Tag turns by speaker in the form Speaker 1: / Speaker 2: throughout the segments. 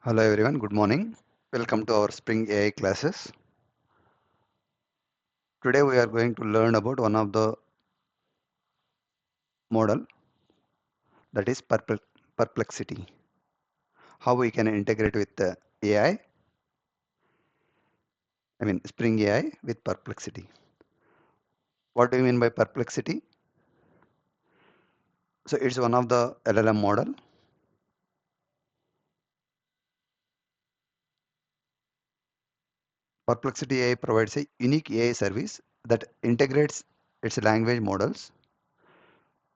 Speaker 1: Hello everyone, good morning. Welcome to our Spring AI classes. Today we are going to learn about one of the model, that is Perplexity. How we can integrate with the Spring AI with Perplexity. What do you mean by Perplexity? So it's one of the LLM model. Perplexity AI provides a unique AI service that integrates its language models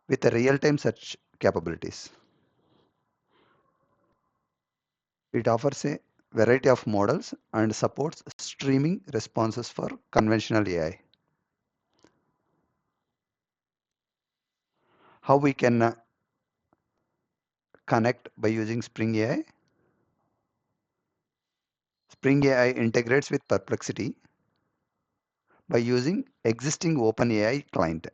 Speaker 1: with a real-time search capabilities. It offers a variety of models and supports streaming responses for conventional AI. How we can connect by using Spring AI? Spring AI integrates with Perplexity by using existing OpenAI client.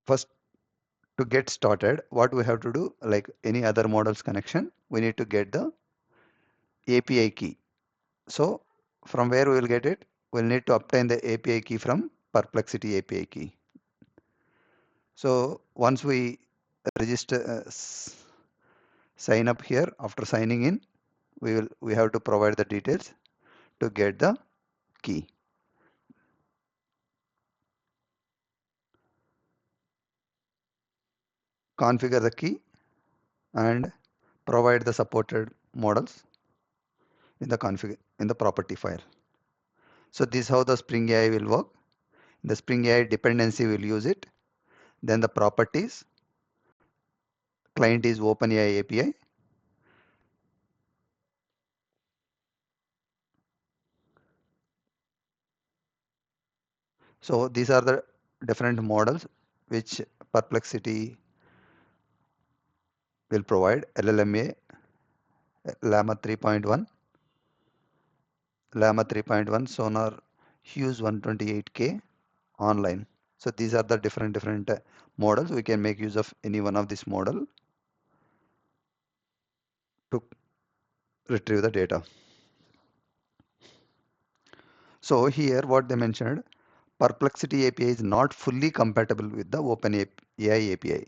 Speaker 1: First, to get started, what we have to do, like any other models connection, we need to get the API key. So from where we will get it? We'll need to obtain the API key from Perplexity API key. So once we register, sign up here, after signing in, we have to provide the details to get the key. Configure the key and provide the supported models in the property file. So this is how the Spring AI will work. The Spring AI dependency will use it. Then the properties, client is OpenAI API. So these are the different models which Perplexity will provide. LLMA, Llama 3.1, Llama 3.1, Sonar, Hughes 128K, online. So these are the different models. We can make use of any one of this model to retrieve the data. So here what they mentioned, Perplexity API is not fully compatible with the OpenAI API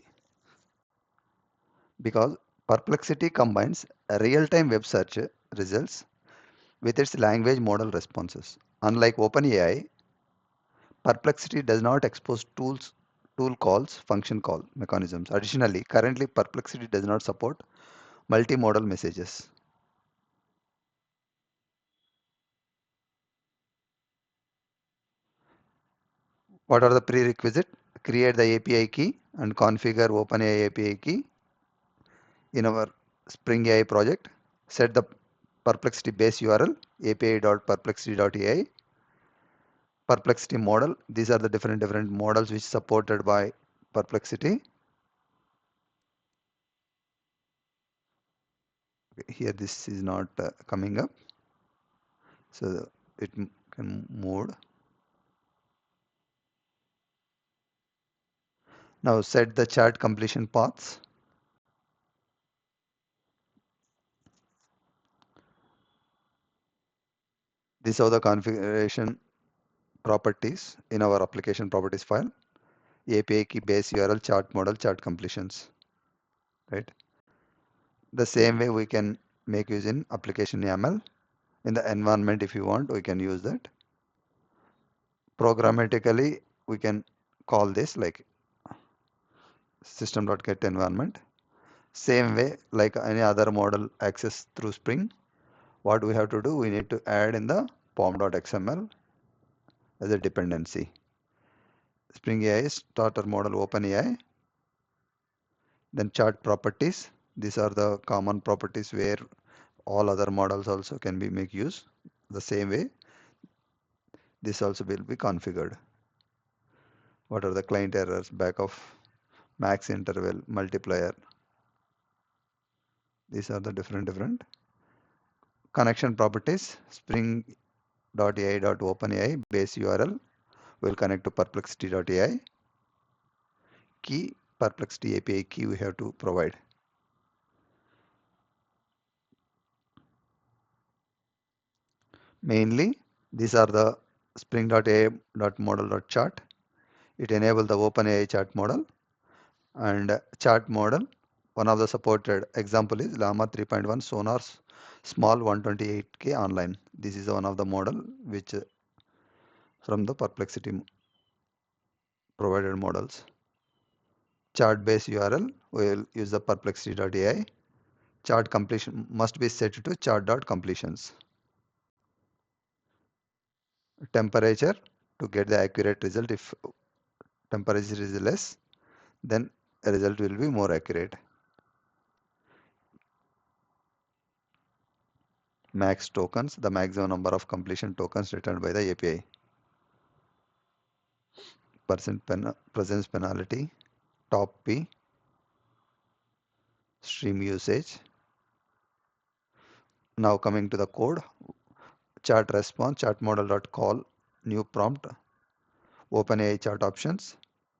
Speaker 1: because Perplexity combines real-time web search results with its language model responses. Unlike OpenAI, Perplexity does not expose tool calls, function call mechanisms. Additionally, currently Perplexity does not support multimodal messages. What are the prerequisites? Create the API key and configure OpenAI API key in our Spring AI project. Set the Perplexity base URL api.perplexity.ai. Perplexity model. These are the different models which supported by Perplexity. Okay, here this is not coming up, so it can move. Now set the chart completion paths. These are the configuration properties in our application properties file. API key base URL chart model chart completions, right? The same way we can make use in application YAML. In the environment, if you want, we can use that. Programmatically, we can call this like system.get environment. Same way, like any other model access through Spring, what we have to do, we need to add in the pom.xml as a dependency. Spring AI starter model OpenAI. Then chart properties. These are the common properties where all other models also can be make use. The same way, this also will be configured. What are the client errors, back of max interval, multiplier. These are the different connection properties. Spring.ai.openai base URL will connect to perplexity.ai. Key, Perplexity API key we have to provide. Mainly, these are the spring.ai.model.chart. It enables the OpenAI chat model and chat model. One of the supported example is Llama 3.1 Sonar's small 128K online. This is one of the model which from the Perplexity provided models. Chart based URL will use the perplexity.ai. Chart completion must be set to chart.completions. Temperature to get the accurate result. If temperature is less, then a result will be more accurate. Max tokens, the maximum number of completion tokens returned by the API. Presence penalty, top P, stream usage. Now coming to the code, chat response, chat model.call, new prompt, OpenAI chat options.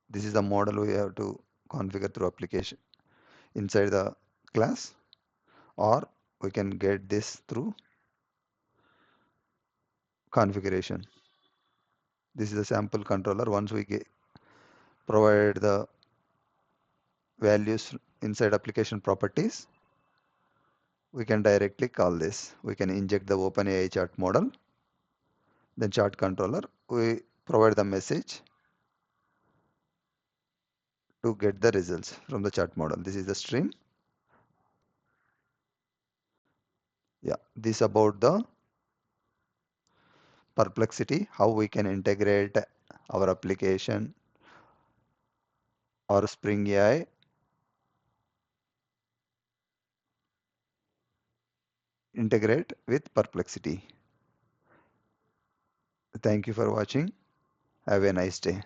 Speaker 1: This is the model we have to configure through application inside the class, or we can get this through configuration. This is a sample controller. Once we provide the values inside application properties, we can directly call this. We can inject the OpenAI chart model, then chart controller. We provide the message to get the results from the chart model. This is the stream. Yeah, this about the perplexity, how we can integrate our application or Spring AI integrate with perplexity. Thank you for watching. Have a nice day.